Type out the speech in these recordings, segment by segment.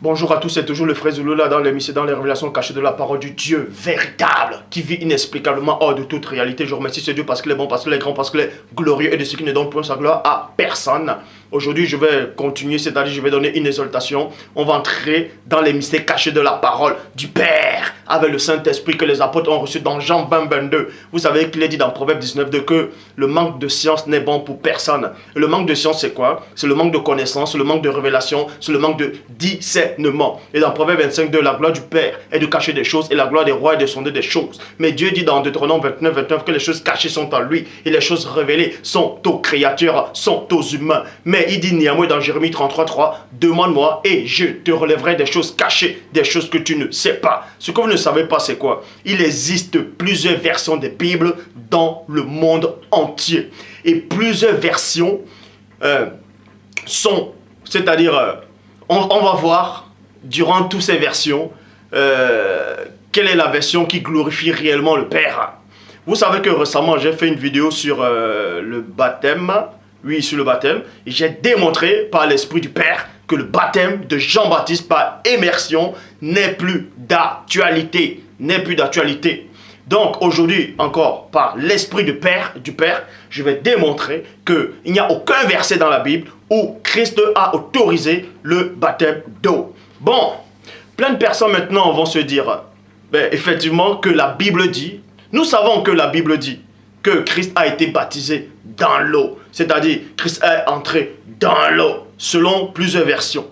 Bonjour à tous, c'est toujours le frère Zulu là dans l'émission, dans les révélations cachées de la parole du Dieu véritable qui vit inexplicablement hors de toute réalité. Je remercie ce Dieu parce qu'il est bon, parce qu'il est grand, parce qu'il est glorieux et de ce qui ne donne point sa gloire à personne. Aujourd'hui, je vais continuer, c'est-à-dire je vais donner une exaltation. On va entrer dans les mystères cachés de la parole du Père avec le Saint-Esprit que les apôtres ont reçu dans Jean 20, 22. Vous savez qu'il est dit dans Proverbe 19 que le manque de science n'est bon pour personne. Et le manque de science, c'est quoi? C'est le manque de connaissance, c'est le manque de révélation, c'est le manque de discernement. Et dans Proverbe 25, la gloire du Père est de cacher des choses et la gloire des rois est de sonder des choses. Mais Dieu dit dans Deutéronome 29, 29 que les choses cachées sont en lui et les choses révélées sont aux créatures, sont aux humains. Mais il dit néanmoins dans Jérémie 33, 3, demande-moi et je te relèverai des choses cachées, des choses que tu ne sais pas. Ce que vous ne savez pas, c'est quoi? Il existe plusieurs versions des Bibles dans le monde entier. Et plusieurs versions sont, c'est-à-dire, on va voir durant toutes ces versions quelle est la version qui glorifie réellement le Père. Vous savez que récemment, j'ai fait une vidéo sur le baptême. Oui, sur le baptême. Et j'ai démontré par l'Esprit du Père que le baptême de Jean-Baptiste par immersion n'est plus d'actualité. N'est plus d'actualité. Donc aujourd'hui, encore par l'Esprit du Père, je vais démontrer qu'il n'y a aucun verset dans la Bible où Christ a autorisé le baptême d'eau. Bon, plein de personnes maintenant vont se dire, effectivement, que la Bible dit, nous savons que la Bible dit que Christ a été baptisé dans l'eau. C'est-à-dire, Christ est entré dans l'eau, selon plusieurs versions.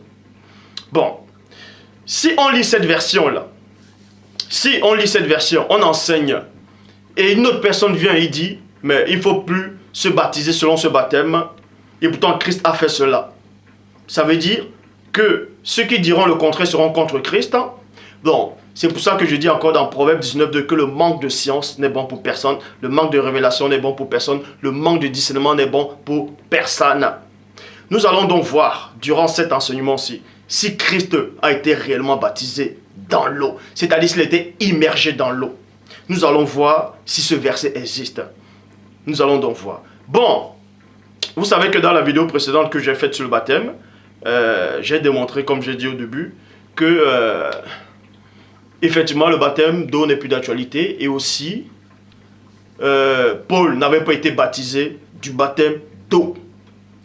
Bon, si on lit cette version-là, on enseigne, et une autre personne vient et dit, mais il ne faut plus se baptiser selon ce baptême, et pourtant Christ a fait cela. Ça veut dire que ceux qui diront le contraire seront contre Christ. Donc, c'est pour ça que je dis encore dans Proverbe 19 que le manque de science n'est bon pour personne, le manque de révélation n'est bon pour personne, le manque de discernement n'est bon pour personne. Nous allons donc voir, durant cet enseignement-ci, si Christ a été réellement baptisé dans l'eau, c'est-à-dire s'il était immergé dans l'eau. Nous allons voir si ce verset existe. Nous allons donc voir. Bon, vous savez que dans la vidéo précédente que j'ai faite sur le baptême, j'ai démontré, comme j'ai dit au début, que effectivement le baptême d'eau n'est plus d'actualité et aussi Paul n'avait pas été baptisé du baptême d'eau.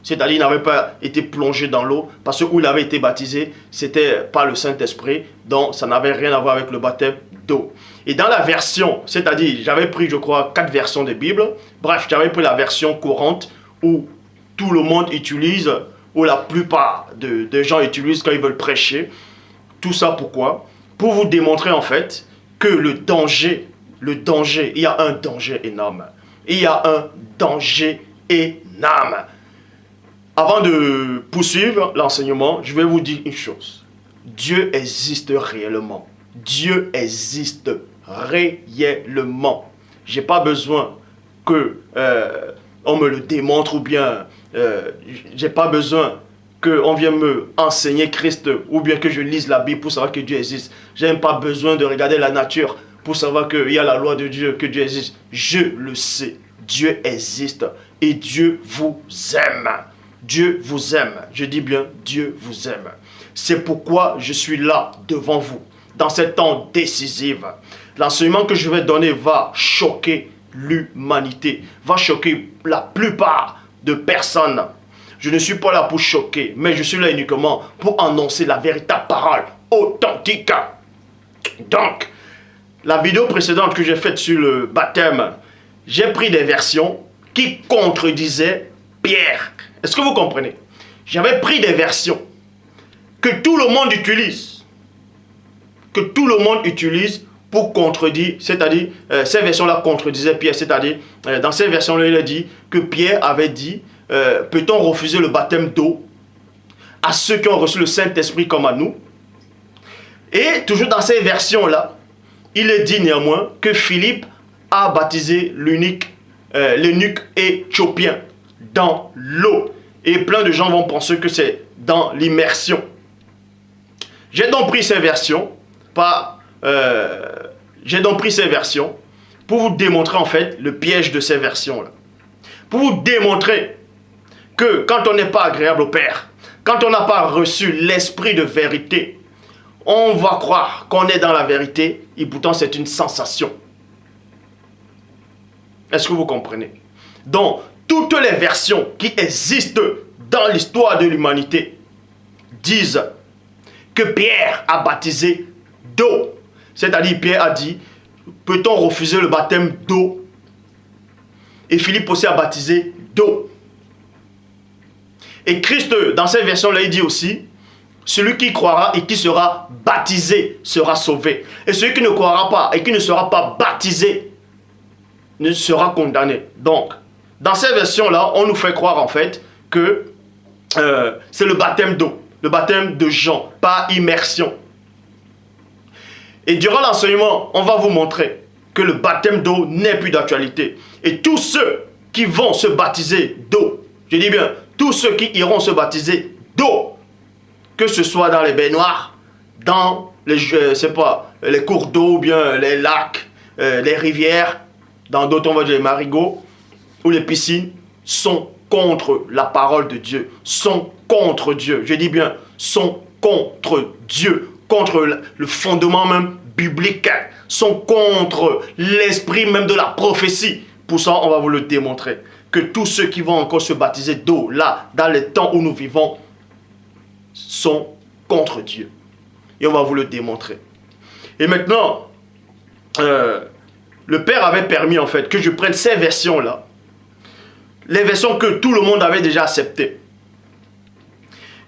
C'est-à-dire il n'avait pas été plongé dans l'eau parce que où il avait été baptisé, c'était par le Saint-Esprit, donc ça n'avait rien à voir avec le baptême d'eau. Et dans la version, c'est-à-dire j'avais pris je crois 4 versions de Bible, bref j'avais pris la version courante où tout le monde utilise, où la plupart des gens utilisent quand ils veulent prêcher. Tout ça pourquoi? Pour vous démontrer en fait que le danger, il y a un danger énorme. Il y a un danger énorme. Avant de poursuivre l'enseignement, je vais vous dire une chose. Dieu existe réellement. Dieu existe réellement. Je n'ai pas besoin que on me le démontre ou bien j'ai pas besoin qu'on vienne me enseigner Christ ou bien que je lise la Bible pour savoir que Dieu existe. Je n'ai pas besoin de regarder la nature pour savoir qu'il y a la loi de Dieu, que Dieu existe. Je le sais. Dieu existe et Dieu vous aime. Dieu vous aime. Je dis bien, Dieu vous aime. C'est pourquoi je suis là devant vous, dans cet temps décisif. L'enseignement que je vais donner va choquer l'humanité, va choquer la plupart de personnes. Je ne suis pas là pour choquer, mais je suis là uniquement pour annoncer la véritable parole authentique. Donc, la vidéo précédente que j'ai faite sur le baptême, j'ai pris des versions qui contredisaient Pierre. Est-ce que vous comprenez? J'avais pris des versions que tout le monde utilise. Que tout le monde utilise pour contredire, c'est-à-dire, ces versions-là contredisaient Pierre. C'est-à-dire, dans ces versions-là, il a dit que Pierre avait dit, peut-on refuser le baptême d'eau à ceux qui ont reçu le Saint-Esprit comme à nous? Et toujours dans ces versions-là, il est dit néanmoins que Philippe a baptisé l'eunuque éthiopien dans l'eau. Et plein de gens vont penser que c'est dans l'immersion. J'ai donc pris ces versions pour vous démontrer en fait le piège de ces versions-là. Pour vous démontrer que quand on n'est pas agréable au Père, quand on n'a pas reçu l'esprit de vérité, on va croire qu'on est dans la vérité et pourtant c'est une sensation. Est-ce que vous comprenez? Donc, toutes les versions qui existent dans l'histoire de l'humanité disent que Pierre a baptisé d'eau. C'est-à-dire, Pierre a dit, peut-on refuser le baptême d'eau? Et Philippe aussi a baptisé d'eau. Et Christ, dans cette version-là, il dit aussi, celui qui croira et qui sera baptisé sera sauvé. Et celui qui ne croira pas et qui ne sera pas baptisé ne sera condamné. Donc, dans cette version-là, on nous fait croire en fait que c'est le baptême d'eau, le baptême de Jean, par immersion. Et durant l'enseignement, on va vous montrer que le baptême d'eau n'est plus d'actualité. Et tous ceux qui vont se baptiser d'eau, je dis bien, tous ceux qui iront se baptiser d'eau, que ce soit dans les baignoires, dans les, les cours d'eau, ou bien les lacs, les rivières, dans d'autres on va dire les marigots, ou les piscines, sont contre la parole de Dieu, sont contre Dieu. Je dis bien, sont contre Dieu, contre le fondement même biblique, sont contre l'esprit même de la prophétie. Pour ça, on va vous le démontrer. Que tous ceux qui vont encore se baptiser d'eau, là, dans les temps où nous vivons, sont contre Dieu. Et on va vous le démontrer. Et maintenant, le Père avait permis en fait que je prenne ces versions-là, les versions que tout le monde avait déjà acceptées.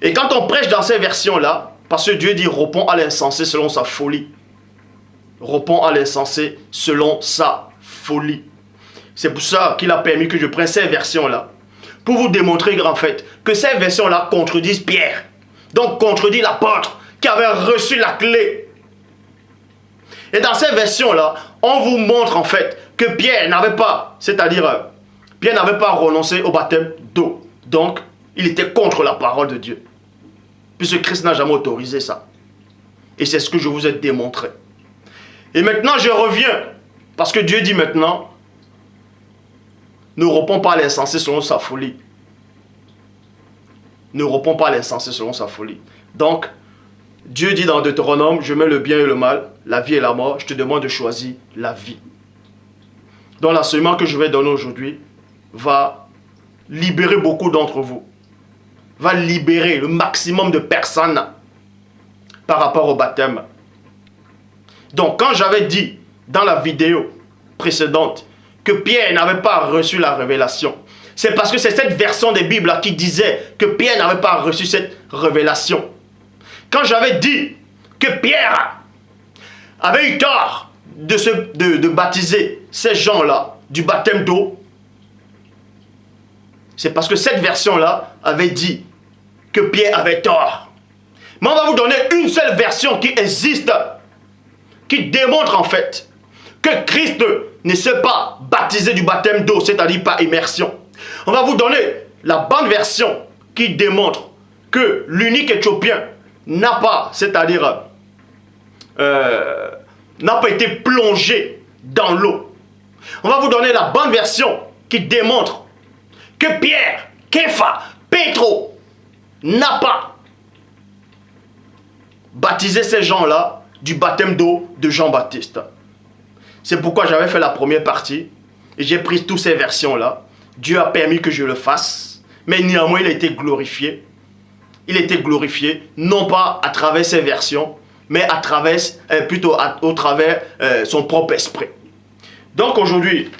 Et quand on prêche dans ces versions-là, parce que Dieu dit, réponds à l'insensé selon sa folie. Réponds à l'insensé selon sa folie. C'est pour ça qu'il a permis que je prenne ces versions-là, pour vous démontrer en fait que ces versions-là contredisent Pierre. Donc contredit l'apôtre qui avait reçu la clé. Et dans ces versions-là, on vous montre en fait que Pierre n'avait pas, c'est-à-dire Pierre n'avait pas renoncé au baptême d'eau. Donc, il était contre la parole de Dieu. Puisque Christ n'a jamais autorisé ça. Et c'est ce que je vous ai démontré. Et maintenant, je reviens. Parce que Dieu dit maintenant, ne réponds pas à l'insensé selon sa folie. Ne réponds pas à l'insensé selon sa folie. Donc, Dieu dit dans Deutéronome, je mets le bien et le mal, la vie et la mort, je te demande de choisir la vie. Donc l'enseignement que je vais donner aujourd'hui va libérer beaucoup d'entre vous. Va libérer le maximum de personnes par rapport au baptême. Donc quand j'avais dit dans la vidéo précédente que Pierre n'avait pas reçu la révélation, c'est parce que c'est cette version des Bibles qui disait que Pierre n'avait pas reçu cette révélation. Quand j'avais dit que Pierre avait eu tort de baptiser ces gens-là du baptême d'eau, c'est parce que cette version-là avait dit que Pierre avait tort. Mais on va vous donner une seule version qui existe, qui démontre en fait que Christ ne s'est pas baptisé du baptême d'eau, c'est-à-dire par immersion. On va vous donner la bonne version qui démontre que l'unique Éthiopien n'a pas, c'est-à-dire n'a pas été plongé dans l'eau. On va vous donner la bonne version qui démontre que Pierre, Képha, Pétro n'a pas baptisé ces gens-là du baptême d'eau de Jean-Baptiste. C'est pourquoi j'avais fait la première partie et j'ai pris toutes ces versions-là. Dieu a permis que je le fasse, mais néanmoins il a été glorifié. Il a été glorifié, non pas à travers ces versions, mais à travers, plutôt au travers son propre esprit. Donc aujourd'hui,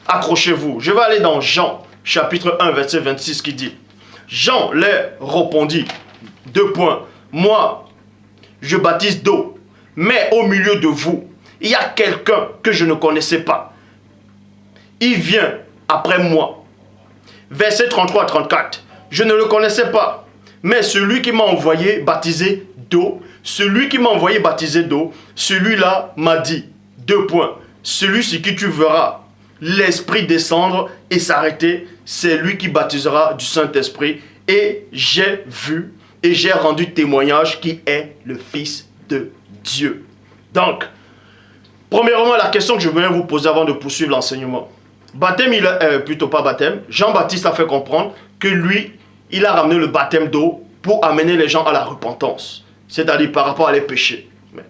accrochez-vous. Je vais aller dans Jean, chapitre 1, verset 26, qui dit, Jean leur répondit, 2 points, moi, je baptise d'eau, mais au milieu de vous, il y a quelqu'un que je ne connaissais pas. Il vient après moi. Verset 33 à 34, je ne le connaissais pas. Mais celui qui m'a envoyé baptiser d'eau, celui-là m'a dit, 2 points, celui sur qui tu verras l'Esprit descendre et s'arrêter, c'est lui qui baptisera du Saint-Esprit. Et j'ai vu et j'ai rendu témoignage qui est le Fils de Dieu. Donc, premièrement, la question que je voulais vous poser avant de poursuivre l'enseignement. Baptême, plutôt pas baptême, Jean-Baptiste a fait comprendre que lui, il a ramené le baptême d'eau pour amener les gens à la repentance. c'est-à-dire par rapport à les péchés. Mais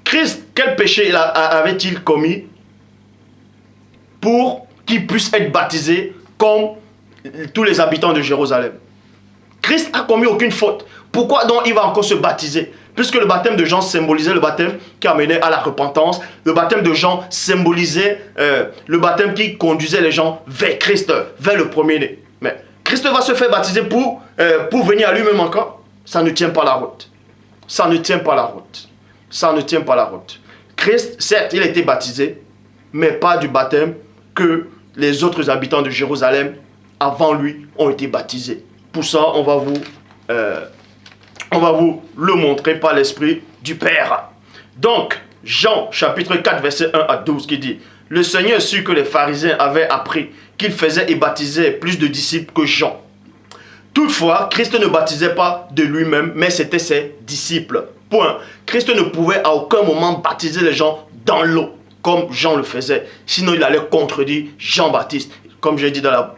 Christ, quel péché avait-il commis pour qu'il puisse être baptisé comme tous les habitants de Jérusalem? Christ n'a commis aucune faute. Pourquoi donc il va encore se baptiser? Puisque le baptême de Jean symbolisait le baptême qui amenait à la repentance. Le baptême de Jean symbolisait le baptême qui conduisait les gens vers Christ, vers le premier-né. Mais Christ va se faire baptiser pour venir à lui-même encore? Ça ne tient pas la route. Ça ne tient pas la route. Ça ne tient pas la route. Christ, certes, il a été baptisé, mais pas du baptême que les autres habitants de Jérusalem avant lui ont été baptisés. Pour ça, on va vous le montrer par l'Esprit du Père. Donc, Jean, chapitre 4, verset 1 à 12, qui dit: le Seigneur sut que les pharisiens avaient appris qu'il faisait et baptisait plus de disciples que Jean. Toutefois, Christ ne baptisait pas de lui-même, mais c'était ses disciples. Point. Christ ne pouvait à aucun moment baptiser les gens dans l'eau, comme Jean le faisait. Sinon, il allait contredire Jean-Baptiste. Comme j'ai dit dans la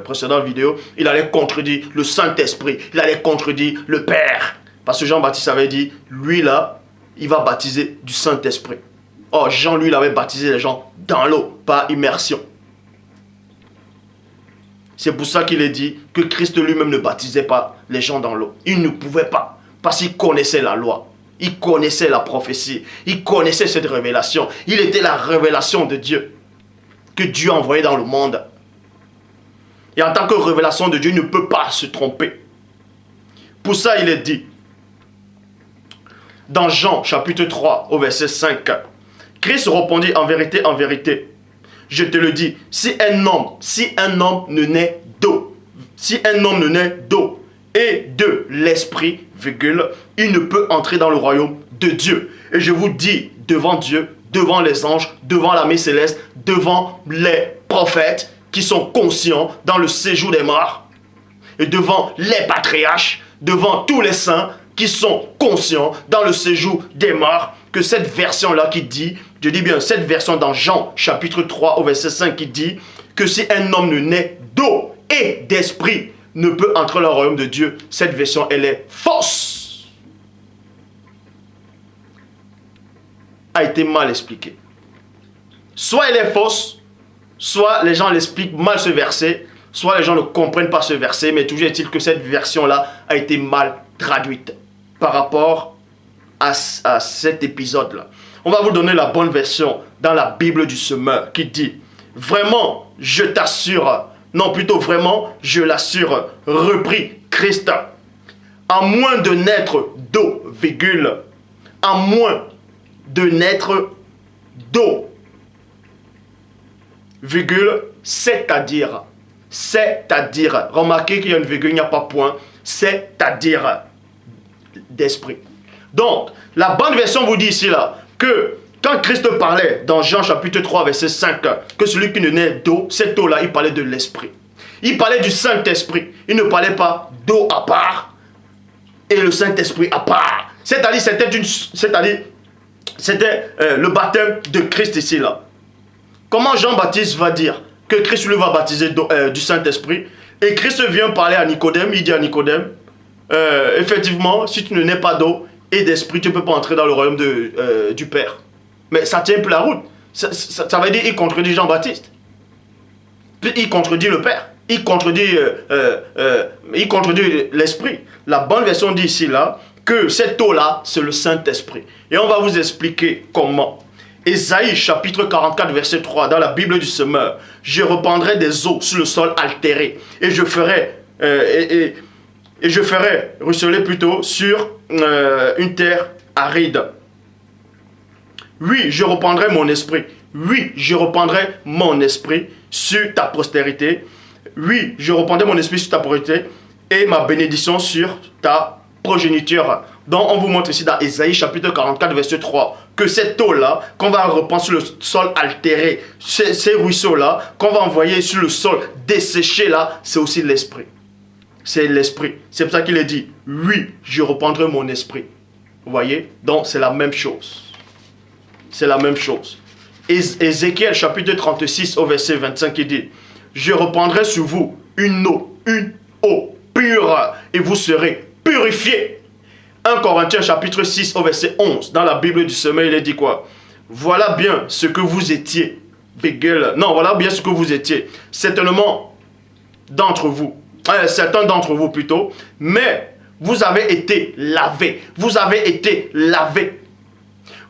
précédente vidéo, il allait contredire le Saint-Esprit. Il allait contredire le Père. Parce que Jean-Baptiste avait dit, lui là, il va baptiser du Saint-Esprit. Or, Jean, lui, il avait baptisé les gens dans l'eau, par immersion. C'est pour ça qu'il est dit que Christ lui-même ne baptisait pas les gens dans l'eau. Il ne pouvait pas, parce qu'il connaissait la loi. Il connaissait la prophétie. Il connaissait cette révélation. Il était la révélation de Dieu, que Dieu a envoyé dans le monde. Et en tant que révélation de Dieu, il ne peut pas se tromper. Pour ça, il est dit, dans Jean chapitre 3, au verset 5, Christ répondit: en vérité, je te le dis, si un homme ne naît d'eau, et de l'esprit, il ne peut entrer dans le royaume de Dieu. Et je vous dis, devant Dieu, devant les anges, devant l'armée céleste, devant les prophètes qui sont conscients dans le séjour des morts, et devant les patriarches, devant tous les saints qui sont conscients dans le séjour des morts, que cette version-là qui dit, je dis bien cette version dans Jean chapitre 3 au verset 5 qui dit que si un homme ne naît d'eau et d'esprit, ne peut entrer dans le royaume de Dieu, cette version elle est fausse. A été mal expliquée. Soit elle est fausse, soit les gens l'expliquent mal ce verset, soit les gens ne comprennent pas ce verset, mais toujours est-il que cette version-là a été mal traduite par rapport à cet épisode-là. On va vous donner la bonne version dans la Bible du semeur qui dit: vraiment, je t'assure, non plutôt vraiment, je l'assure, reprit Christ, à moins de naître d'eau, à moins de naître d'eau, c'est-à-dire, remarquez qu'il y a une virgule, il n'y a pas point, c'est-à-dire d'esprit. Donc, la bonne version vous dit ici là, que quand Christ parlait dans Jean chapitre 3 verset 5, que celui qui ne naît d'eau, cette eau là, il parlait de l'esprit. Il parlait du Saint-Esprit. Il ne parlait pas d'eau à part et le Saint-Esprit à part. C'est-à-dire, c'était le baptême de Christ ici là. Comment Jean-Baptiste va dire que Christ lui va baptiser du Saint-Esprit? Et Christ vient parler à Nicodème, il dit à Nicodème, effectivement, si tu ne nais pas d'eau et d'esprit, tu ne peux pas entrer dans le royaume du Père. Mais ça tient plus la route. Ça veut dire qu'il contredit Jean-Baptiste. Puis il contredit le Père. Il contredit l'Esprit. La bonne version dit ici là que cette eau-là, c'est le Saint-Esprit. Et on va vous expliquer comment. Ésaïe chapitre 44 verset 3 dans la Bible du semeur: je répandrai des eaux sur le sol altéré et je ferai ruisseler plutôt sur une terre aride. Oui, je reprendrai mon esprit. Oui, je reprendrai mon esprit sur ta postérité. Oui, je reprendrai mon esprit sur ta postérité et ma bénédiction sur ta progéniture. Donc, on vous montre ici dans Ésaïe chapitre 44 verset 3 que cette eau-là, qu'on va reprendre sur le sol altéré, ces ruisseaux-là, qu'on va envoyer sur le sol desséché là, c'est aussi l'esprit. C'est l'esprit. C'est pour ça qu'il est dit, oui, je reprendrai mon esprit. Vous voyez? Donc, c'est la même chose. C'est la même chose. Ézéchiel chapitre 36 au verset 25 qui dit: je reprendrai sur vous une eau pure et vous serez purifiés. 1 Corinthiens chapitre 6 au verset 11. Dans la Bible du sommeil, il est dit quoi? Voilà bien ce que vous étiez. Non, voilà bien ce que vous étiez. Certainement d'entre vous. Certains d'entre vous plutôt. Mais vous avez été lavés. Vous avez été lavés.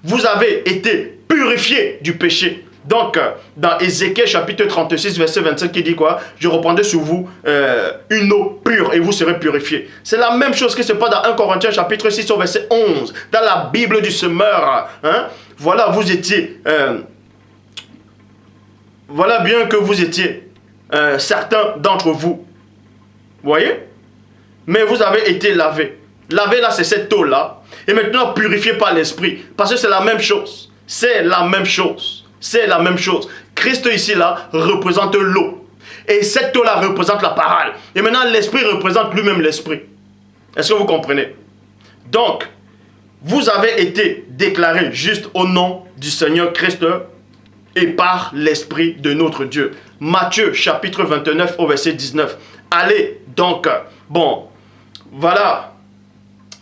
Vous avez été purifiés du péché. Donc, dans Ézéchiel chapitre 36, verset 25, qui dit quoi? Je reprendrai sur vous une eau pure et vous serez purifiés. C'est la même chose qui se passe dans 1 Corinthiens chapitre 6, au verset 11. Dans la Bible du semeur. Hein? Voilà, vous étiez... voilà bien que vous étiez certains d'entre vous. Vous voyez? Mais vous avez été lavés. Lavé là, c'est cette eau-là. Et maintenant, purifié par l'Esprit. Parce que c'est la même chose. C'est la même chose. C'est la même chose. Christ ici là représente l'eau. Et cette eau là représente la parole. Et maintenant l'esprit représente lui-même l'esprit. Est-ce que vous comprenez? Donc, vous avez été déclarés juste au nom du Seigneur Christ et par l'esprit de notre Dieu. Matthieu chapitre 29 au verset 19. Allez donc, bon, voilà.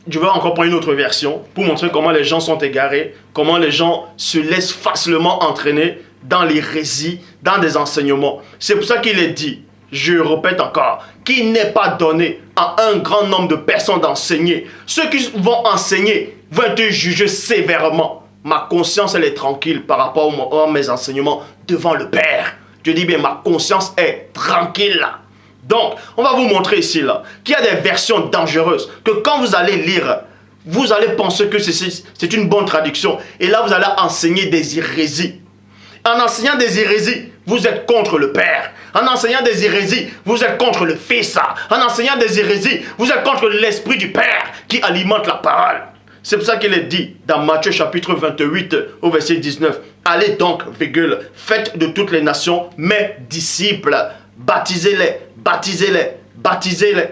Je vais encore prendre une autre version pour montrer comment les gens sont égarés, comment les gens se laissent facilement entraîner dans l'hérésie, dans des enseignements. C'est pour ça qu'il est dit, je répète encore, qu'il n'est pas donné à un grand nombre de personnes d'enseigner. Ceux qui vont enseigner vont être jugés sévèrement. Ma conscience, elle est tranquille par rapport à mes enseignements devant le Père. Je dis bien, ma conscience est tranquille là. Donc, on va vous montrer ici là qu'il y a des versions dangereuses que quand vous allez lire, vous allez penser que c'est une bonne traduction. Et là, vous allez enseigner des hérésies. En enseignant des hérésies, vous êtes contre le Père. En enseignant des hérésies, vous êtes contre le Fils. En enseignant des hérésies, vous êtes contre l'Esprit du Père qui alimente la parole. C'est pour ça qu'il est dit dans Matthieu chapitre 28 au verset 19. Allez donc, faites de toutes les nations mes disciples. Baptisez-les, baptisez-les, baptisez-les.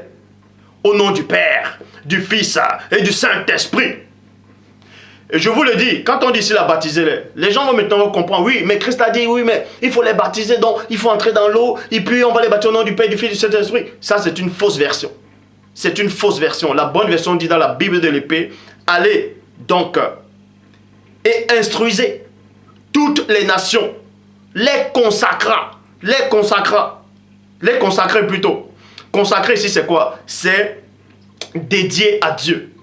Au nom du Père, du Fils et du Saint-Esprit. Et je vous le dis, quand on dit ici la baptisez-les, les gens vont maintenant comprendre, oui, mais Christ a dit, oui, mais il faut les baptiser, donc il faut entrer dans l'eau, et puis on va les baptiser au nom du Père, du Fils et du Saint-Esprit. Ça, c'est une fausse version. C'est une fausse version. La bonne version dit dans la Bible de l'épée, allez donc et instruisez toutes les nations, les consacrants, les consacrants. Les consacrer plutôt. Consacrer ici c'est quoi? C'est dédié à Dieu.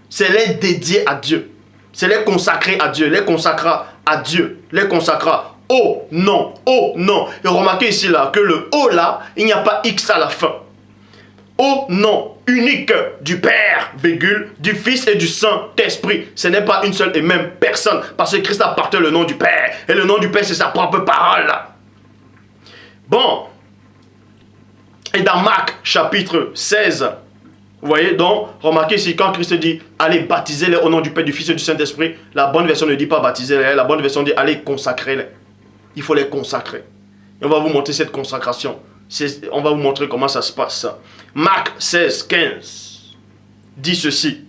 C'est les dédier à Dieu. C'est les consacrer à Dieu. Les consacrer à Dieu. Les consacrer au nom. Au nom. Et remarquez ici là que le O là, il n'y a pas X à la fin. Au nom unique du Père, du Fils et du Saint-Esprit. Ce n'est pas une seule et même personne. Parce que Christ appartient le nom du Père. Et le nom du Père c'est sa propre parole. Bon. Et dans Marc chapitre 16, vous voyez, donc, remarquez ici, quand Christ dit, allez baptiser-les au nom du Père, du Fils et du Saint-Esprit, la bonne version ne dit pas baptiser-les, la bonne version dit, allez consacrer-les. Il faut les consacrer. Et on va vous montrer cette consacration. On va vous montrer comment ça se passe. Marc 16, 15 dit ceci.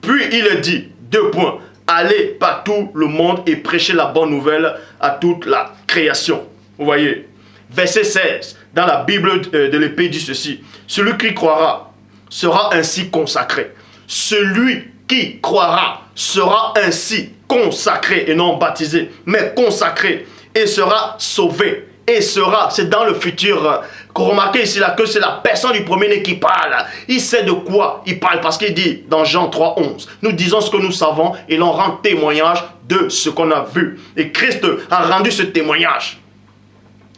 Puis il dit, 2 points, allez par tout le monde et prêchez la bonne nouvelle à toute la création. Vous voyez. Verset 16, dans la Bible de l'épée dit ceci. Celui qui croira sera ainsi consacré. Celui qui croira sera ainsi consacré et non baptisé, mais consacré et sera sauvé. Et sera, c'est dans le futur. Remarquez ici là que c'est la personne du premier-né qui parle. Il sait de quoi il parle parce qu'il dit dans Jean 3, 11. Nous disons ce que nous savons et l'on rend témoignage de ce qu'on a vu. Et Christ a rendu ce témoignage.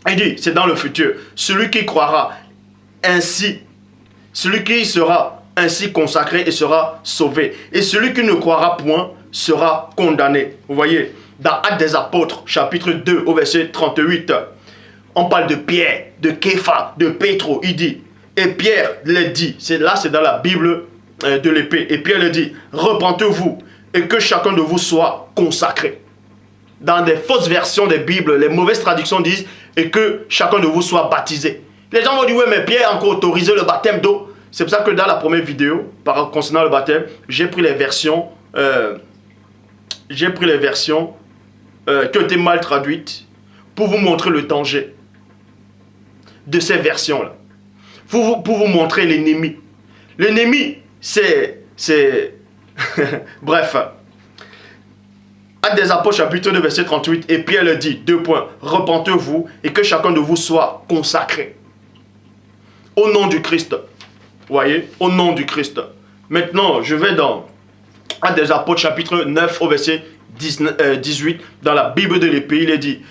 Il dit, c'est dans le futur. Celui qui croira ainsi, celui qui sera ainsi consacré et sera sauvé. Et celui qui ne croira point sera condamné. Vous voyez, dans Actes des Apôtres, chapitre 2, au verset 38, on parle de Pierre, de Képha, de Pétro. Il dit, et Pierre le dit, c'est dans la Bible de l'épée. Et Pierre le dit, repentez-vous et que chacun de vous soit consacré. Dans des fausses versions des Bibles, les mauvaises traductions disent et que chacun de vous soit baptisé. Les gens vont dire, ouais, mais Pierre a encore autorisé le baptême d'eau. C'est pour ça que dans la première vidéo, concernant le baptême, j'ai pris les versions qui ont été mal traduites pour vous montrer le danger de ces versions-là. Pour vous montrer l'ennemi. L'ennemi, c'est Bref. Actes des Apôtres, chapitre 2, verset 38. Et Pierre le dit, 2 points. Repentez-vous et que chacun de vous soit consacré. Au nom du Christ. Vous voyez? Au nom du Christ. Maintenant, je vais dans Actes des Apôtres, chapitre 9, au verset 18. Dans la Bible de l'Épée, il est dit,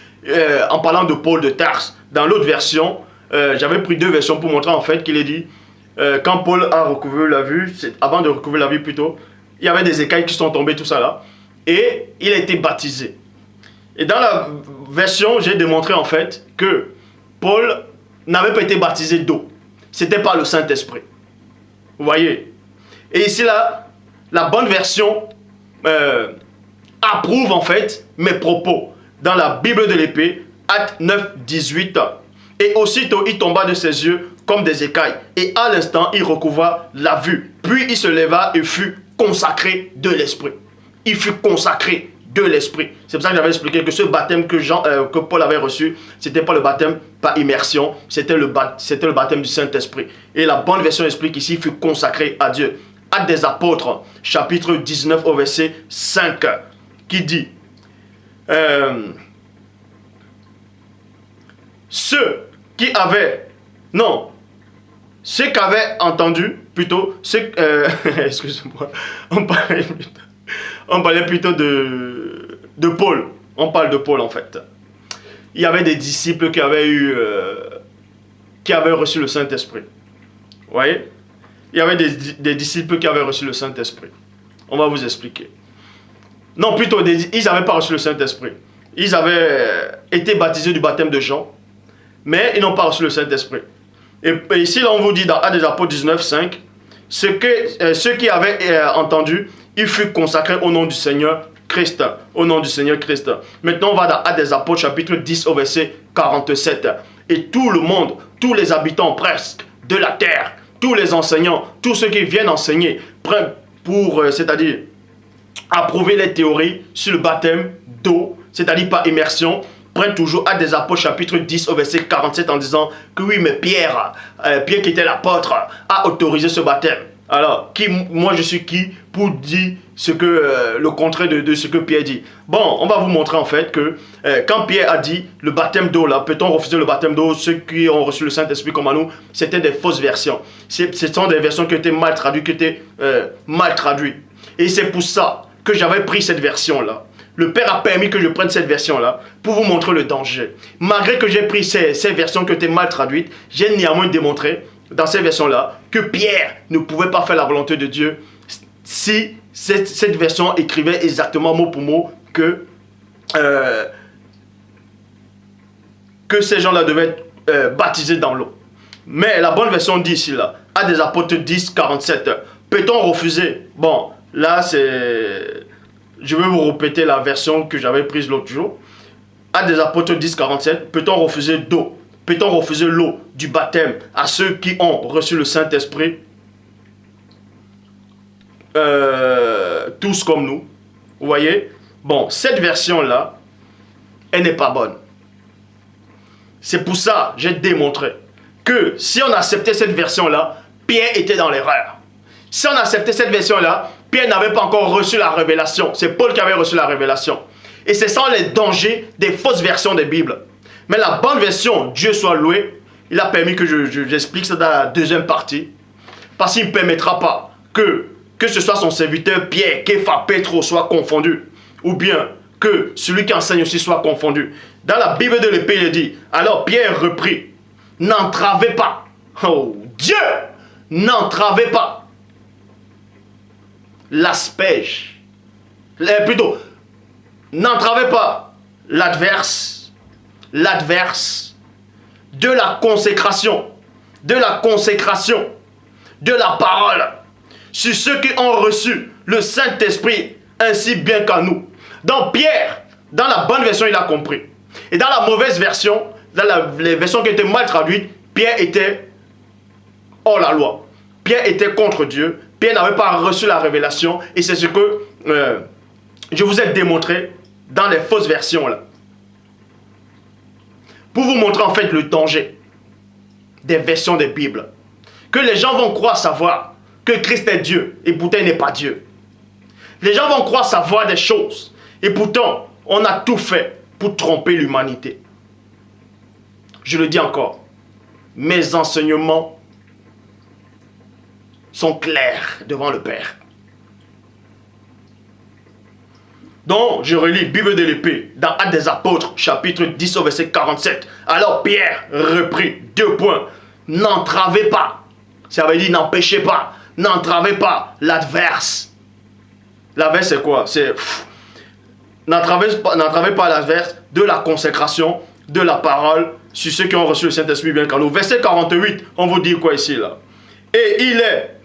en parlant de Paul de Tarse, dans l'autre version, j'avais pris 2 versions pour montrer en fait qu'il est dit, quand Paul a recouvré la vue, avant de recouvrir la vue plutôt, il y avait des écailles qui sont tombées, tout ça là, et il a été baptisé. Et dans la version, j'ai démontré en fait que Paul n'avait pas été baptisé d'eau. C'était par le Saint-Esprit. Vous voyez? Et ici là, la bonne version approuve en fait mes propos. Dans la Bible de l'Épée, Actes 9, 18. Et aussitôt il tomba de ses yeux comme des écailles. Et à l'instant, il recouvra la vue. Puis il se leva et fut consacré de l'Esprit. Il fut consacré de l'Esprit. C'est pour ça que j'avais expliqué que ce baptême que Paul avait reçu, ce n'était pas le baptême par immersion, c'était le baptême du Saint-Esprit. Et la bonne version explique ici, il fut consacré à Dieu. Actes des Apôtres, chapitre 19 au verset 5, qui dit ceux qu'avaient entendu, plutôt, excusez-moi, on parlait plutôt de Paul. On parle de Paul en fait. Il y avait des disciples qui avaient reçu le Saint-Esprit. Vous voyez? Il y avait des disciples qui avaient reçu le Saint-Esprit. On va vous expliquer. Non, plutôt, ils n'avaient pas reçu le Saint-Esprit. Ils avaient été baptisés du baptême de Jean, mais ils n'ont pas reçu le Saint-Esprit. Et ici, là, on vous dit dans Actes des Apôtres 19, 5, ceux qui avaient entendu, il fut consacré au nom du Seigneur Christ. Au nom du Seigneur Christ. Maintenant, on va dans Actes des Apôtres, chapitre 10, au verset 47. Et tout le monde, tous les habitants presque de la terre, tous les enseignants, tous ceux qui viennent enseigner, prennent c'est-à-dire approuver les théories sur le baptême d'eau, c'est-à-dire par immersion, prennent toujours Actes des Apôtres chapitre 10 au verset 47 en disant que oui, mais Pierre qui était l'apôtre, a autorisé ce baptême. Alors, moi je suis qui pour dire le contraire de ce que Pierre dit? Bon, on va vous montrer en fait que quand Pierre a dit le baptême d'eau là, peut-on refuser le baptême d'eau? Ceux qui ont reçu le Saint-Esprit comme à nous, c'était des fausses versions. Ce sont des versions qui étaient mal traduites, Et c'est pour ça que j'avais pris cette version là. Le Père a permis que je prenne cette version-là pour vous montrer le danger. Malgré que j'ai pris ces versions qui étaient mal traduites, j'ai néanmoins démontré dans ces versions-là que Pierre ne pouvait pas faire la volonté de Dieu si cette version écrivait exactement mot pour mot que ces gens-là devaient être baptisés dans l'eau. Mais la bonne version dit ici, là, Actes des Apôtres 10, 47. Peut-on refuser? Bon, là c'est... Je vais vous répéter la version que j'avais prise l'autre jour. Actes des Apôtres 10, 47. Peut-on refuser d'eau? Peut-on refuser l'eau du baptême à ceux qui ont reçu le Saint-Esprit? Tous comme nous. Vous voyez? Bon, cette version-là, elle n'est pas bonne. C'est pour ça que j'ai démontré que si on acceptait cette version-là, Pierre était dans l'erreur. Si on acceptait cette version-là, Pierre n'avait pas encore reçu la révélation. C'est Paul qui avait reçu la révélation. Et c'est ça les dangers des fausses versions des Bibles. Mais la bonne version, Dieu soit loué, il a permis que j'explique ça dans la deuxième partie. Parce qu'il ne permettra pas que ce soit son serviteur Pierre, Képha, Pétro soit confondu. Ou bien que celui qui enseigne aussi soit confondu. Dans la Bible de l'Épée, il dit, alors Pierre reprit, n'entravez pas. Oh Dieu, n'entravez pas l'asperge, plutôt, n'entravez pas l'adverse de la consécration, de la parole, sur ceux qui ont reçu le Saint-Esprit, ainsi bien qu'à nous. Donc Pierre, dans la bonne version, il a compris. Et dans la mauvaise version, dans les versions qui étaient mal traduites, Pierre était hors la loi. Pierre était contre Dieu. Pierre n'avait pas reçu la révélation. Et c'est ce que je vous ai démontré dans les fausses versions là. Pour vous montrer en fait le danger des versions des Bibles. Que les gens vont croire savoir que Christ est Dieu et pourtant il n'est pas Dieu. Les gens vont croire savoir des choses. Et pourtant, on a tout fait pour tromper l'humanité. Je le dis encore. Mes enseignements sont clairs devant le Père. Donc, je relis Bible de l'épée dans Actes des Apôtres, chapitre 10 au verset 47. Alors Pierre reprit 2 points. N'entravez pas. Ça veut dire n'empêchez pas. N'entravez pas l'adverse. L'adverse c'est quoi? C'est n'entravez pas l'adverse de la consécration, de la parole, sur ceux qui ont reçu le Saint-Esprit bien qu'en nous. Verset 48, on vous dit quoi ici là? Et il est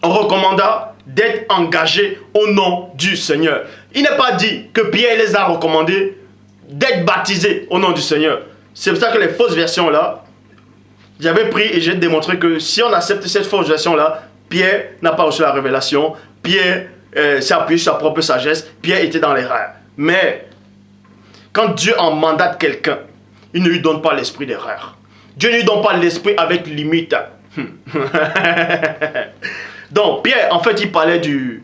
recommanda d'être engagé au nom du Seigneur. Il n'est pas dit que Pierre les a recommandés d'être baptisés au nom du Seigneur. C'est pour ça que les fausses versions là, j'avais pris et j'ai démontré que si on accepte cette fausse version là, Pierre n'a pas reçu la révélation, Pierre s'est appuyé sur sa propre sagesse, Pierre était dans l'erreur. Mais quand Dieu en mandate quelqu'un, il ne lui donne pas l'esprit d'erreur. Dieu ne lui donne pas l'esprit avec limite. Donc Pierre, en fait, il parlait du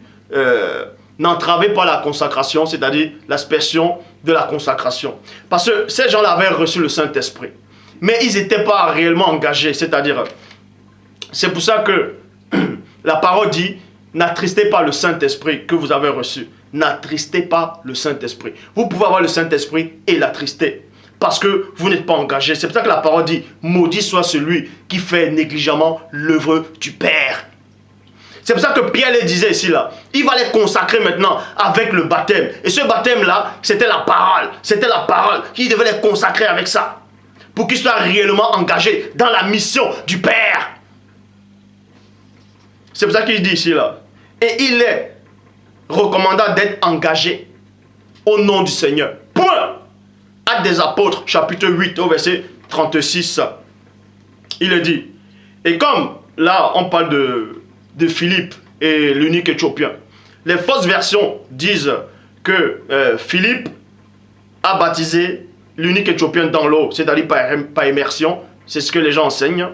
n'entravez pas la consacration, c'est-à-dire l'aspersion de la consacration. Parce que ces gens-là avaient reçu le Saint-Esprit, mais ils n'étaient pas réellement engagés. C'est-à-dire, c'est pour ça que la parole dit, n'attristez pas le Saint-Esprit que vous avez reçu. N'attristez pas le Saint-Esprit. Vous pouvez avoir le Saint-Esprit et l'attrister, parce que vous n'êtes pas engagé. C'est pour ça que la parole dit, maudit soit celui qui fait négligemment l'œuvre du Père. C'est pour ça que Pierre les disait ici là, il va les consacrer maintenant avec le baptême. Et ce baptême là, c'était la parole. C'était la parole qui devait les consacrer avec ça. Pour qu'ils soient réellement engagés dans la mission du Père. C'est pour ça qu'il dit ici là. Et il est recommandant d'être engagé au nom du Seigneur. Point. Actes des Apôtres, chapitre 8, au verset 36. Il est dit. Et comme là, on parle de Philippe et l'eunuque éthiopien. Les fausses versions disent que Philippe a baptisé l'eunuque éthiopien dans l'eau, c'est-à-dire par immersion. C'est ce que les gens enseignent.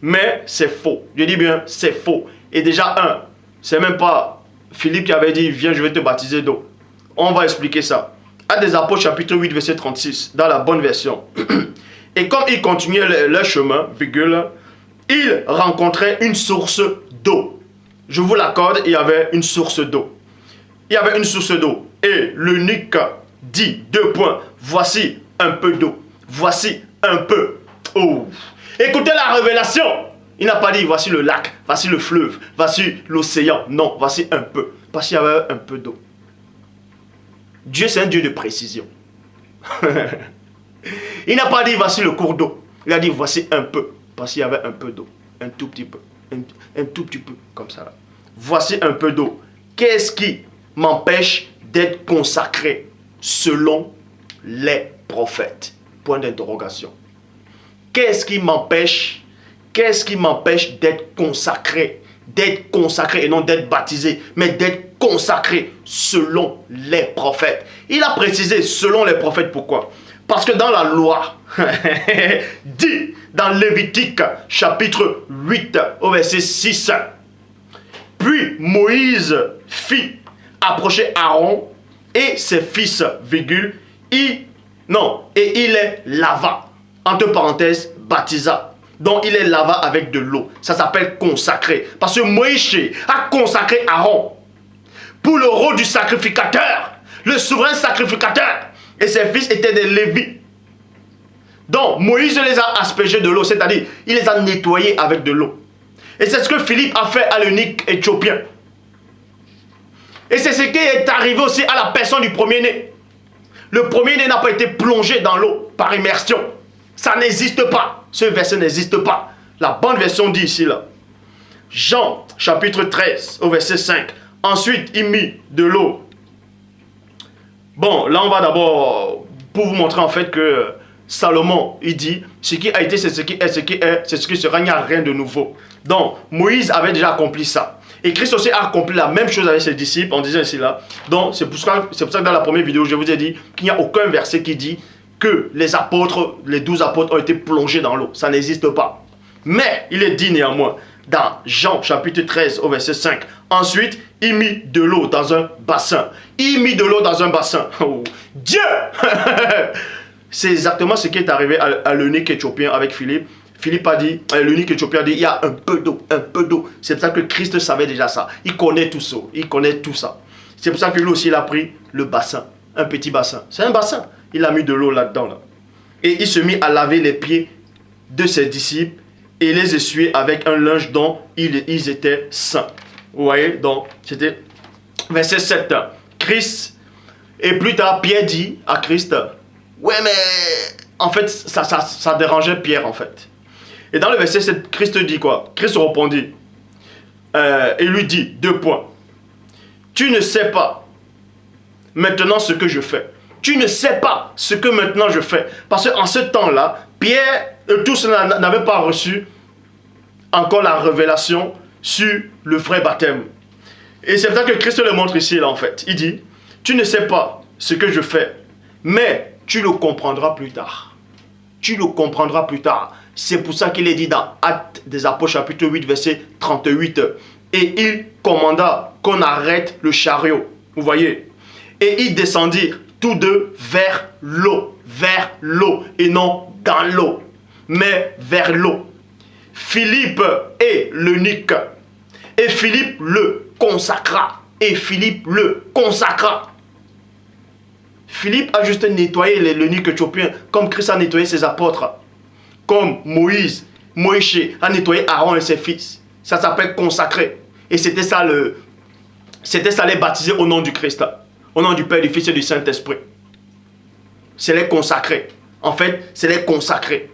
Mais c'est faux. Je dis bien, c'est faux. Et déjà, c'est même pas Philippe qui avait dit, viens, je vais te baptiser d'eau. On va expliquer ça. Actes des Apôtres, chapitre 8, verset 36, dans la bonne version. Et comme ils continuaient leur chemin, virgule, ils rencontraient une source d'eau. Je vous l'accorde, il y avait une source d'eau. Il y avait une source d'eau. Et l'eunuque dit, 2 points, voici un peu d'eau. Voici un peu. Oh. Écoutez la révélation. Il n'a pas dit, voici le lac, voici le fleuve, voici l'océan. Non, voici un peu. Parce qu'il y avait un peu d'eau. Dieu, c'est un Dieu de précision. Il n'a pas dit, voici le cours d'eau. Il a dit, voici un peu. Parce qu'il y avait un peu d'eau. Un tout petit peu. Un tout petit peu, comme ça. Là. Voici un peu d'eau. Qu'est-ce qui m'empêche d'être consacré selon les prophètes? Point d'interrogation. Qu'est-ce qui m'empêche d'être consacré? D'être consacré et non d'être baptisé, mais d'être consacré selon les prophètes. Il a précisé selon les prophètes, pourquoi? Parce que dans la loi, dit dans Lévitique chapitre 8 au verset 6, puis Moïse fit approcher Aaron et ses fils, virgule, et il les lava, entre parenthèses, baptisa. Donc il les lava avec de l'eau. Ça s'appelle consacré. Parce que Moïse a consacré Aaron pour le rôle du sacrificateur, le souverain sacrificateur. Et ses fils étaient des Lévites. Donc Moïse les a aspergés de l'eau, c'est-à-dire il les a nettoyés avec de l'eau. Et c'est ce que Philippe a fait à l'eunuque éthiopien. Et c'est ce qui est arrivé aussi à la personne du premier-né. Le premier-né n'a pas été plongé dans l'eau par immersion. Ça n'existe pas. Ce verset n'existe pas. La bonne version dit ici là. Jean chapitre 13 au verset 5. Ensuite il mit de l'eau. Bon, là on va d'abord pour vous montrer en fait que Salomon il dit ce qui a été c'est ce qui est, ce qui est, c'est ce qui sera, il n'y a rien de nouveau. Donc Moïse avait déjà accompli ça. Et Christ aussi a accompli la même chose avec ses disciples en disant ici là. Donc c'est pour ça que dans la première vidéo je vous ai dit qu'il n'y a aucun verset qui dit que les apôtres, les 12 apôtres ont été plongés dans l'eau. Ça n'existe pas. Mais il est dit néanmoins dans Jean chapitre 13 au verset 5. Ensuite, il mit de l'eau dans un bassin. Il mit de l'eau dans un bassin. Oh, Dieu C'est exactement ce qui est arrivé à l'eunuque éthiopien avec Philippe. Philippe a dit, l'eunuque éthiopien a dit, il y a un peu d'eau, un peu d'eau. C'est pour ça que Christ savait déjà ça. Il connaît tout ça. Il connaît tout ça. C'est pour ça que lui aussi, il a pris le bassin. Un petit bassin. C'est un bassin. Il a mis de l'eau là-dedans. Là. Et il se mit à laver les pieds de ses disciples et les essuyer avec un linge dont ils étaient saints. Vous voyez, donc, c'était verset 7. Christ, et plus tard, Pierre dit à Christ, ouais, mais en fait, ça dérangeait Pierre, en fait. Et dans le verset 7, Christ dit quoi? Christ répondit, et lui dit, 2 points. Tu ne sais pas maintenant ce que je fais. Tu ne sais pas ce que maintenant je fais. Parce qu'en ce temps-là, Pierre et tous n'avaient pas reçu encore la révélation sur le vrai baptême. Et c'est pour ça que Christ le montre ici, là, en fait. Il dit, tu ne sais pas ce que je fais, mais tu le comprendras plus tard. Tu le comprendras plus tard. C'est pour ça qu'il est dit dans Actes des Apôtres, chapitre 8, verset 38. Et il commanda qu'on arrête le chariot. Vous voyez? Et ils descendirent tous deux vers l'eau, et non dans l'eau, mais vers l'eau. Philippe est l'eunuque, et Philippe le consacra, Philippe a juste nettoyé l'eunuque éthiopien, comme Christ a nettoyé ses apôtres, comme Moïse a nettoyé Aaron et ses fils. Ça s'appelle consacrer. Et c'était ça les baptiser au nom du Christ, au nom du Père, du Fils et du Saint-Esprit. C'est les consacrer. En fait, c'est les consacrer.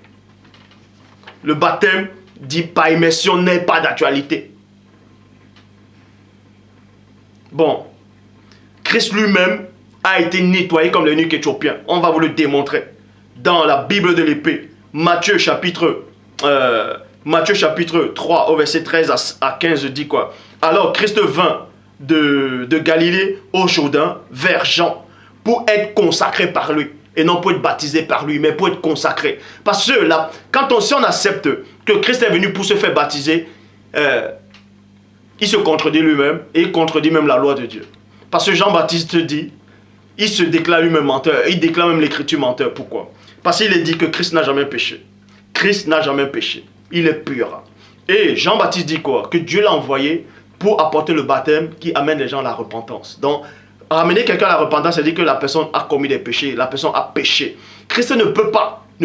Le baptême dit par immersion n'est pas d'actualité. Bon, Christ lui-même a été nettoyé comme l'eunuque éthiopien. On va vous le démontrer. Dans la Bible de l'épée, Matthieu chapitre 3 au verset 13 à 15 dit quoi? Alors Christ vint de Galilée au Jourdain vers Jean pour être consacré par lui. Et non pour être baptisé par lui, mais pour être consacré. Parce que là, si on accepte que Christ est venu pour se faire baptiser, il se contredit lui-même et il contredit même la loi de Dieu. Parce que Jean-Baptiste dit, il se déclare lui-même menteur, il déclare même l'écriture menteur. Pourquoi? Parce qu'il est dit que Christ n'a jamais péché. Christ n'a jamais péché. Il est pur. Et Jean-Baptiste dit quoi? Que Dieu l'a envoyé pour apporter le baptême qui amène les gens à la repentance. Donc, ramener quelqu'un à la repentance, c'est dire que la personne a commis des péchés, la personne a péché. Christ ne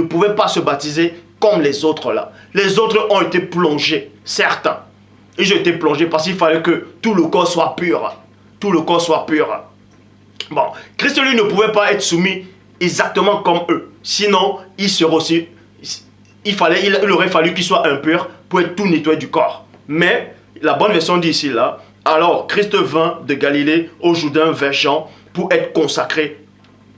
pouvait pas se baptiser comme les autres là. Les autres ont été plongés, certains. Ils ont été plongés parce qu'il fallait que tout le corps soit pur. Tout le corps soit pur. Bon, Christ lui ne pouvait pas être soumis exactement comme eux. Sinon, il aurait fallu qu'il soit impur pour être tout nettoyé du corps. Mais la bonne version dit ici là, alors Christ vint de Galilée au Jourdain vers Jean pour être consacré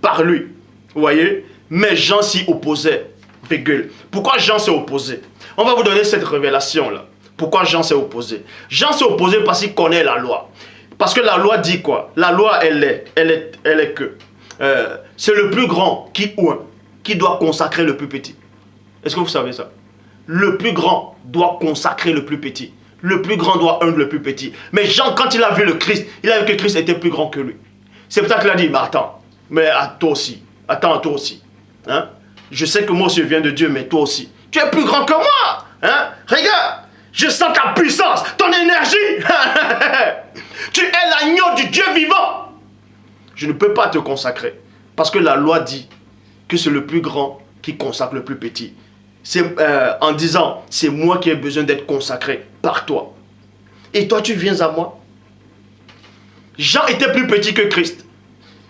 par lui. Vous voyez? Mais Jean s'y opposait. Virgule. Pourquoi Jean s'est opposé? On va vous donner cette révélation là. Pourquoi Jean s'est opposé? Jean s'est opposé parce qu'il connaît la loi. Parce que la loi dit quoi? La loi, elle est que c'est le plus grand qui doit consacrer le plus petit. Est-ce que vous savez ça? Le plus grand doit consacrer le plus petit. Le plus grand doit ungre le plus petit. Mais Jean, quand il a vu le Christ, il a vu que Christ était plus grand que lui. C'est pour ça qu'il a dit, mais attends, mais à toi aussi. Attends, à toi aussi. Hein? Je sais que moi aussi je viens de Dieu, mais toi aussi. Tu es plus grand que moi. Hein? Regarde, je sens ta puissance, ton énergie. Tu es l'agneau du Dieu vivant. Je ne peux pas te consacrer. Parce que la loi dit que c'est le plus grand qui consacre le plus petit. C'est en disant, c'est moi qui ai besoin d'être consacré par toi. Et toi, tu viens à moi. Jean était plus petit que Christ.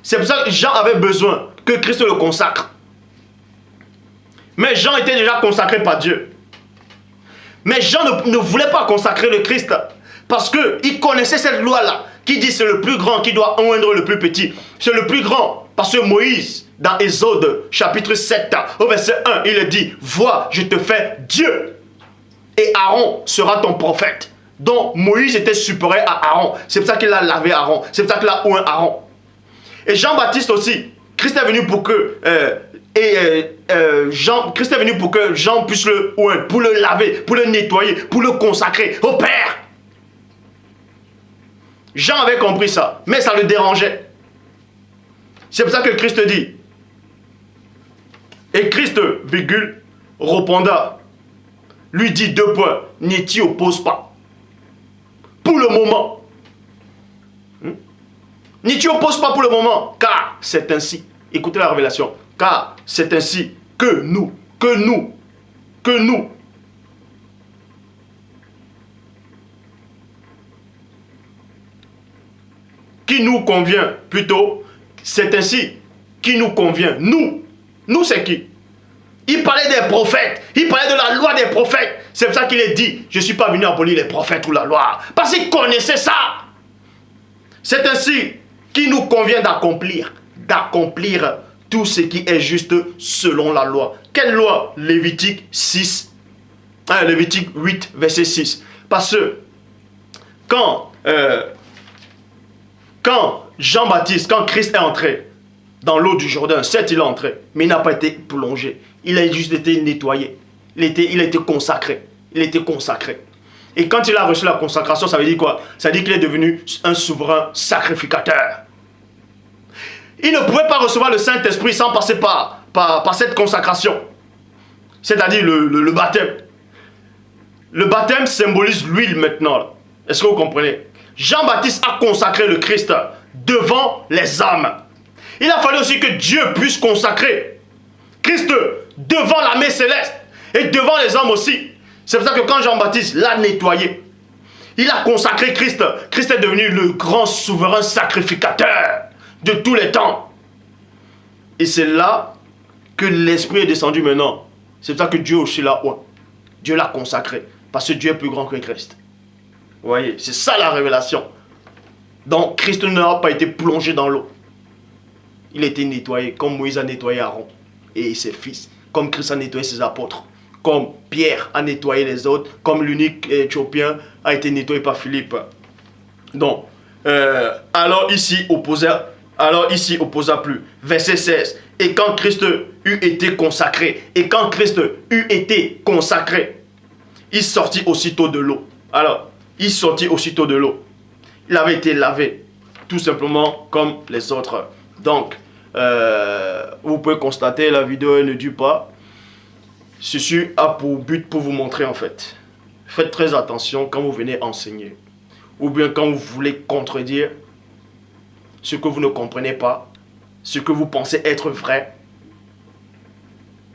C'est pour ça que Jean avait besoin que Christ le consacre. Mais Jean était déjà consacré par Dieu. Mais Jean ne voulait pas consacrer le Christ. Parce qu'il connaissait cette loi-là. Qui dit c'est le plus grand qui doit oindre le plus petit. C'est le plus grand. Parce que Moïse, dans Exode chapitre 7, au verset 1, il dit, vois, je te fais Dieu. Et Aaron sera ton prophète. Donc Moïse était supérieur à Aaron. C'est pour ça qu'il a lavé Aaron. C'est pour ça qu'il a oint Aaron. Et Jean-Baptiste aussi. Christ est venu pour que Christ est venu pour que Jean puisse le oindre, pour le laver, pour le nettoyer, pour le consacrer au Père. Jean avait compris ça, mais ça le dérangeait. C'est pour ça que Christ dit. Et Christ, virgule, répondant, lui dit 2 points, n'y t'y oppose pas. Pour le moment. N'y t'y oppose pas pour le moment, car c'est ainsi. Écoutez la révélation. Car c'est ainsi que nous, qui nous convient, plutôt, c'est ainsi qui nous convient. Nous c'est qui? Il parlait des prophètes, il parlait de la loi des prophètes. C'est pour ça qu'il est dit, je ne suis pas venu abolir les prophètes ou la loi. Parce qu'il connaissait ça. C'est ainsi qu'il nous convient d'accomplir tout ce qui est juste selon la loi. Quelle loi? Lévitique 6, Lévitique 8, verset 6. Parce que quand Jean-Baptiste, quand Christ est entré dans l'eau du Jourdain, certes il est entré, mais il n'a pas été plongé. Il a juste été nettoyé. Il a été consacré. Il a été consacré. Et quand il a reçu la consacration, ça veut dire quoi? Ça veut dire qu'il est devenu un souverain sacrificateur. Il ne pouvait pas recevoir le Saint-Esprit sans passer par cette consacration. C'est-à-dire le baptême. Le baptême symbolise l'huile maintenant. Est-ce que vous comprenez? Jean-Baptiste a consacré le Christ devant les âmes. Il a fallu aussi que Dieu puisse consacrer Christ devant la mer céleste et devant les hommes aussi. C'est pour ça que quand Jean-Baptiste l'a nettoyé, il a consacré Christ. Christ est devenu le grand souverain sacrificateur de tous les temps. Et c'est là que l'Esprit est descendu maintenant. C'est pour ça que Dieu aussi l'a oint. Dieu l'a consacré. Parce que Dieu est plus grand que Christ. Vous voyez, c'est ça la révélation. Donc Christ n'a pas été plongé dans l'eau. Il a été nettoyé comme Moïse a nettoyé Aaron et ses fils. Comme Christ a nettoyé ses apôtres. Comme Pierre a nettoyé les autres. Comme l'unique Éthiopien a été nettoyé par Philippe. Donc, alors ici opposa plus. Verset 16. Et quand Christ eut été consacré, il sortit aussitôt de l'eau. Alors, il sortit aussitôt de l'eau. Il avait été lavé, tout simplement comme les autres. Donc, vous pouvez constater, la vidéo ne dure pas. Ceci a pour but pour vous montrer en fait. Faites très attention quand vous venez enseigner. Ou bien quand vous voulez contredire ce que vous ne comprenez pas, ce que vous pensez être vrai,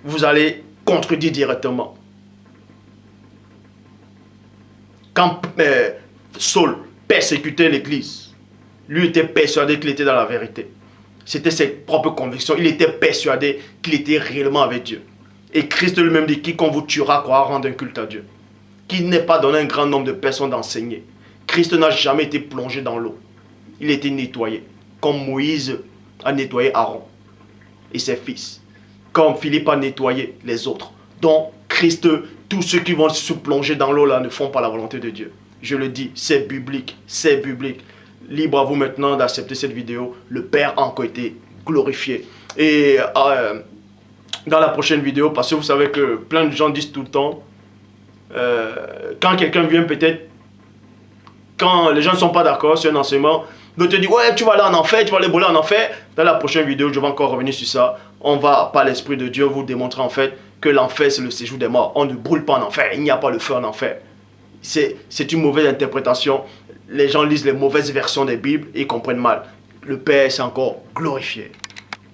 vous allez contredire directement. Quand Saul persécutait l'église, lui était persuadé qu'il était dans la vérité. C'était ses propres convictions. Il était persuadé qu'il était réellement avec Dieu. Et Christ lui-même dit, quiconque vous tuera croira rendre un culte à Dieu. Qu'il n'ait pas donné un grand nombre de personnes d'enseigner. Christ n'a jamais été plongé dans l'eau. Il a été nettoyé. Comme Moïse a nettoyé Aaron et ses fils. Comme Philippe a nettoyé les autres. Donc Christ, tous ceux qui vont se plonger dans l'eau là ne font pas la volonté de Dieu. Je le dis, c'est biblique, c'est biblique. Libre à vous maintenant d'accepter cette vidéo. Le Père a encore été glorifié. Et dans la prochaine vidéo, parce que vous savez que plein de gens disent tout le temps, quand quelqu'un vient peut-être, quand les gens ne sont pas d'accord sur un enseignement, de te dire, ouais, tu vas aller en enfer, tu vas aller brûler en enfer. Dans la prochaine vidéo, je vais encore revenir sur ça. On va, par l'Esprit de Dieu, vous démontrer en fait que l'enfer, c'est le séjour des morts. On ne brûle pas en enfer, il n'y a pas le feu en enfer. C'est une mauvaise interprétation. Les gens lisent les mauvaises versions des Bibles et ils comprennent mal. Le Père s'est encore glorifié.